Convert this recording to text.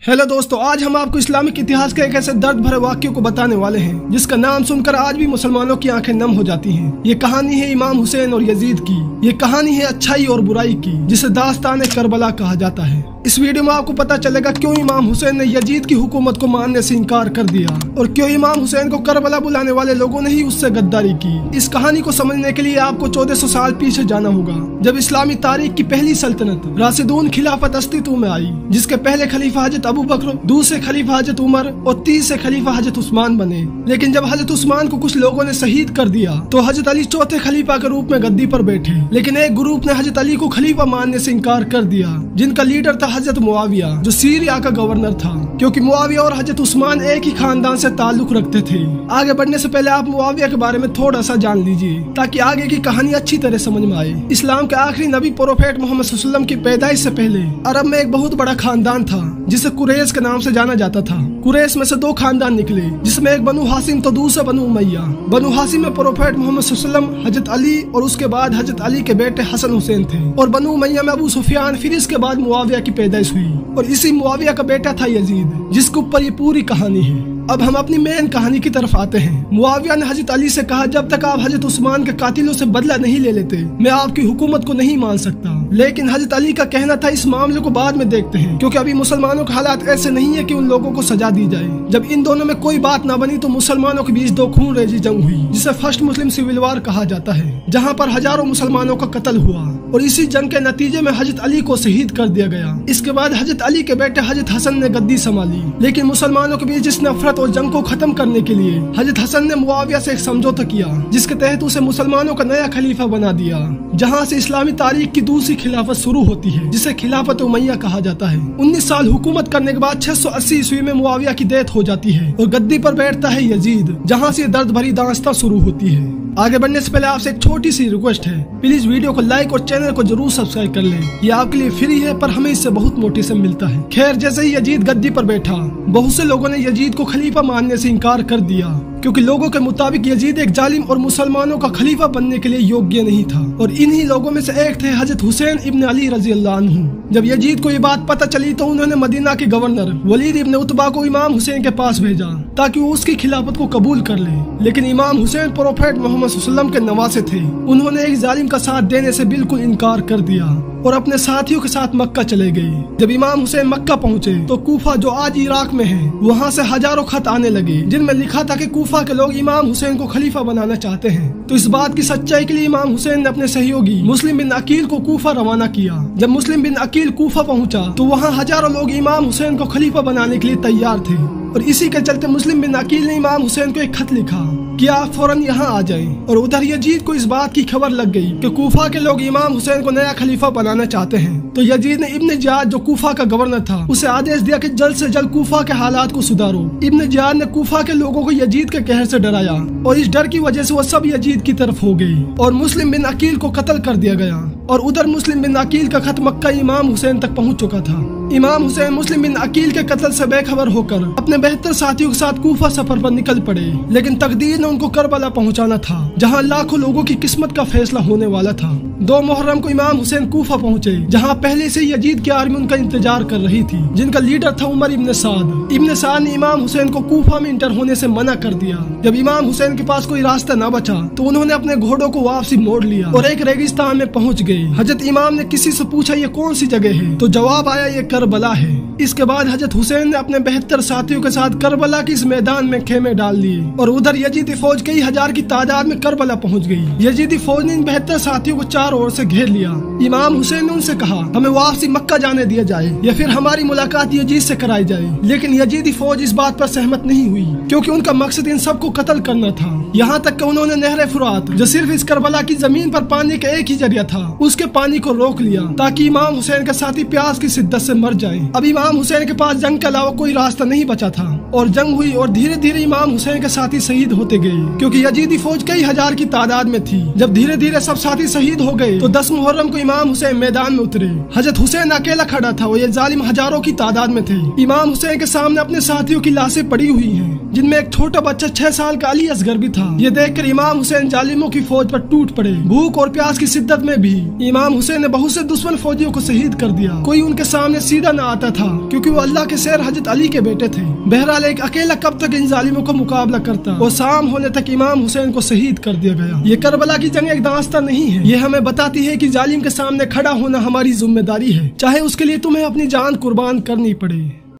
Hello दोस्तों, आज हम आपको इस्लामिक इतिहास के एक ऐसे दर्द भरे वाक्य को बताने वाले हैं जिसका नाम सुनकर आज भी मुसलमानों की आंखें नम हो जाती हैं। ये कहानी है इमाम हुसैन और यजीद की। ये कहानी है अच्छाई और बुराई की, जिसे दास्तान करबला कहा जाता है। इस वीडियो में आपको पता चलेगा क्यों इमाम हुसैन ने यजीद की हुकूमत को मानने से इनकार कर दिया और क्यों इमाम हुसैन को करबला बुलाने वाले लोगों ने ही उससे गद्दारी की। इस कहानी को समझने के लिए आपको 1400 साल पीछे जाना होगा, जब इस्लामी तारीख की पहली सल्तनत राशिदून खिलाफत अस्तित्व में आई, जिसके पहले खलीफा हजरत अबू बकर, दूसरे खलीफा हजरत उमर और तीसरे खलीफा हजरत उस्मान बने। लेकिन जब हजरत उस्मान को कुछ लोगों ने शहीद कर दिया तो हजरत अली चौथे खलीफा के रूप में गद्दी पर बैठे। लेकिन एक ग्रुप ने हजरत अली को खलीफा मानने से इनकार कर दिया, जिनका लीडर था हजरत मुआविया, जो सीरिया का गवर्नर था। क्योंकि मुआविया और हजरत उस्मान एक ही खानदान से ताल्लुक रखते थे। आगे बढ़ने से पहले आप मुआविया के बारे में थोड़ा सा जान लीजिए ताकि आगे की कहानी अच्छी तरह समझ में आए। इस्लाम के आखिरी नबी प्रोफेट मोहम्मद सल्लल्लाहु अलैहि वसल्लम की पैदाइश से पहले अरब में एक बहुत बड़ा खानदान था जिसे कुरैश के नाम से जाना जाता था। कुरैश में से दो खानदान निकले, जिसमें एक बनु हाशिम तो दूसरा बनु उमैया। बनु हाशिम में प्रोफेट मोहम्मद सल्लल्लाहु अलैहि वसल्लम, हजरत अली और उसके बाद हजरत अली के बेटे हसन हुसैन थे। और बनु उमैया में अबू सुफियान, फिर इसके बाद मुआविया की पैदाइश हुई और इसी मुआविया का बेटा था यजीद, जिसके ऊपर ये पूरी कहानी है। अब हम अपनी मेन कहानी की तरफ आते हैं। मुआविया ने हजरत अली से कहा, जब तक आप हजरत उस्मान के कातिलों से बदला नहीं ले लेते मैं आपकी हुकूमत को नहीं मान सकता। लेकिन हजरत अली का कहना था इस मामले को बाद में देखते हैं, क्योंकि अभी मुसलमानों के हालात ऐसे नहीं है कि उन लोगों को सजा दी जाए। जब इन दोनों में कोई बात ना बनी तो मुसलमानों के बीच दो खून रेजी जंग हुई, जिसे फर्स्ट मुस्लिम सिविल वार कहा जाता है, जहाँ पर हजारों मुसलमानों का कत्ल हुआ और इसी जंग के नतीजे में हजरत अली को शहीद कर दिया गया। इसके बाद हजरत अली के बेटे हजरत हसन ने गद्दी संभाली। लेकिन मुसलमानों के बीच इस नफरत और जंग को खत्म करने के लिए हजरत हसन ने मुआविया से एक समझौता किया, जिसके तहत उसे मुसलमानों का नया खलीफा बना दिया, जहाँ से इस्लामी तारीख की दूसरी खिलाफत शुरू होती है, जिसे खिलाफत उमैया कहा जाता है। 19 साल हुकूमत करने के बाद 680 ईस्वी में मुआविया की डेथ हो जाती है और गद्दी पर बैठता है यजीद, जहाँ से दर्द भरी दास्तां शुरू होती है। आगे बढ़ने से पहले आपसे एक छोटी सी रिक्वेस्ट है, प्लीज वीडियो को लाइक और चैनल को जरूर सब्सक्राइब कर लें। ये आपके लिए फ्री है पर हमें इससे बहुत मोटिवेशन मिलता है। खैर, जैसे ही यजीद गद्दी पर बैठा, बहुत से लोगों ने यजीद को खलीफा मानने से इनकार कर दिया, क्योंकि लोगों के मुताबिक यजीद एक जालिम और मुसलमानों का खलीफा बनने के लिए योग्य नहीं था। और इन्हीं लोगों में से एक थे हजरत हुसैन इब्न अली रजी अल्लाह अन्हु। जब यजीद को ये बात पता चली तो उन्होंने मदीना के गवर्नर वलीद इब्न उतबा को इमाम हुसैन के पास भेजा ताकि वो उसकी खिलाफत को कबूल कर ले। लेकिन इमाम हुसैन प्रोफेट मोहम्मद सल्लल्लाहु अलैहि वसल्लम के नवासे थे। उन्होंने एक जालिम का साथ देने से बिल्कुल इनकार कर दिया और अपने साथियों के साथ मक्का चले गए। जब इमाम हुसैन मक्का पहुँचे तो कूफा, जो आज इराक में है, वहाँ से हजारों खत आने लगे जिनमें लिखा था कि कूफा के लोग इमाम हुसैन को खलीफा बनाना चाहते हैं। तो इस बात की सच्चाई के लिए इमाम हुसैन ने अपने सहयोगी मुस्लिम बिन अकील को कूफा रवाना किया। जब मुस्लिम बिन अकील कूफा पहुंचा तो वहां हजारों लोग इमाम हुसैन को खलीफा बनाने के लिए तैयार थे और इसी के चलते मुस्लिम बिन अकील ने इमाम हुसैन को एक खत लिखा कि आप फौरन यहाँ आ जाएं। और उधर यजीद को इस बात की खबर लग गई कि कूफा के लोग इमाम हुसैन को नया खलीफा बनाना चाहते हैं। तो यजीद ने इब्न जियाद, जो कूफा का गवर्नर था, उसे आदेश दिया कि जल्द से जल्द कूफा के हालात को सुधारो। इब्न जियाद ने कूफा के लोगों को यजीद के कहर से डराया और इस डर की वजह से वो सब यजीद की तरफ हो गए और मुस्लिम बिन अकील को कत्ल कर दिया गया। और उधर मुस्लिम बिन अकील का खत मक्का इमाम हुसैन तक पहुँच चुका था। इमाम हुसैन मुस्लिम बिन अकील के कत्ल से बेखबर होकर अपने 72 साथियों के साथ कूफा सफर पर निकल पड़े। लेकिन तकदीर ने उनको करबला पहुंचाना था, जहां लाखों लोगों की किस्मत का फैसला होने वाला था। 2 मुहर्रम को इमाम हुसैन कूफा पहुंचे, जहां पहले से यजीद की आर्मी उनका इंतजार कर रही थी, जिनका लीडर था उमर इब्न साद। इब्न साद ने इमाम हुसैन को कूफा में इंटर होने से मना कर दिया। जब इमाम हुसैन के पास कोई रास्ता न बचा तो उन्होंने अपने घोड़ों को वापसी मोड़ लिया और एक रेगिस्तान में पहुंच गए। हजरत इमाम ने किसी से पूछा ये कौन सी जगह है, तो जवाब आया ये करबला है। इसके बाद हजरत हुसैन ने अपने 72 साथियों के साथ करबला के इस मैदान में खेमे डाल लिए और उधर यजीदी फौज कई हजार की तादाद में करबला पहुंच गई। यजीदी फौज ने इन 72 साथियों को चारों ओर से घेर लिया। इमाम हुसैन ने उनसे कहा, हमें वापसी मक्का जाने दिया जाए या फिर हमारी मुलाकात यजीद से कराई जाए। लेकिन यजीदी फौज इस बात पर सहमत नहीं हुई, क्योंकि उनका मकसद इन सबको कत्ल करना था। यहाँ तक कि उन्होंने नहर फुरात, जो सिर्फ इस करबला की जमीन पर पानी का एक ही जरिया था, उसके पानी को रोक लिया ताकि इमाम हुसैन के साथी प्यास की शिद्दत से मर जाए। अब इमाम हुसैन के पास जंग के अलावा कोई रास्ता नहीं बचा था और जंग हुई और धीरे धीरे इमाम हुसैन के साथी शहीद होते गए, क्योंकि यजीदी फौज कई हजार की तादाद में थी। जब धीरे धीरे सब साथी शहीद हो गए तो 10 मुहर्रम को इमाम हुसैन मैदान में उतरे। हजरत हुसैन अकेला खड़ा था और ये जालिम हजारों की तादाद में थे। इमाम हुसैन के सामने अपने साथियों की लाशें पड़ी हुई हैं, जिनमें एक छोटा बच्चा 6 साल का अली असगर भी था। ये देखकर इमाम हुसैन जालिमों की फौज पर टूट पड़े। भूख और प्यास की शिद्दत में भी इमाम हुसैन ने बहुत से दुश्मन फौजियों को शहीद कर दिया। कोई उनके सामने सीधा न आता था, क्योंकि वो अल्लाह के शेर हजरत अली के बेटे थे। बहरहाल एक अकेला कब तक इन जालिमों को मुकाबला करता, और शाम होने तक इमाम हुसैन को शहीद कर दिया गया। ये करबला की जंग एक दास्तां नहीं है, ये हमें बताती है कि जालिम के सामने खड़ा होना हमारी जिम्मेदारी है, चाहे उसके लिए तुम्हें अपनी जान कुर्बान करनी पड़े।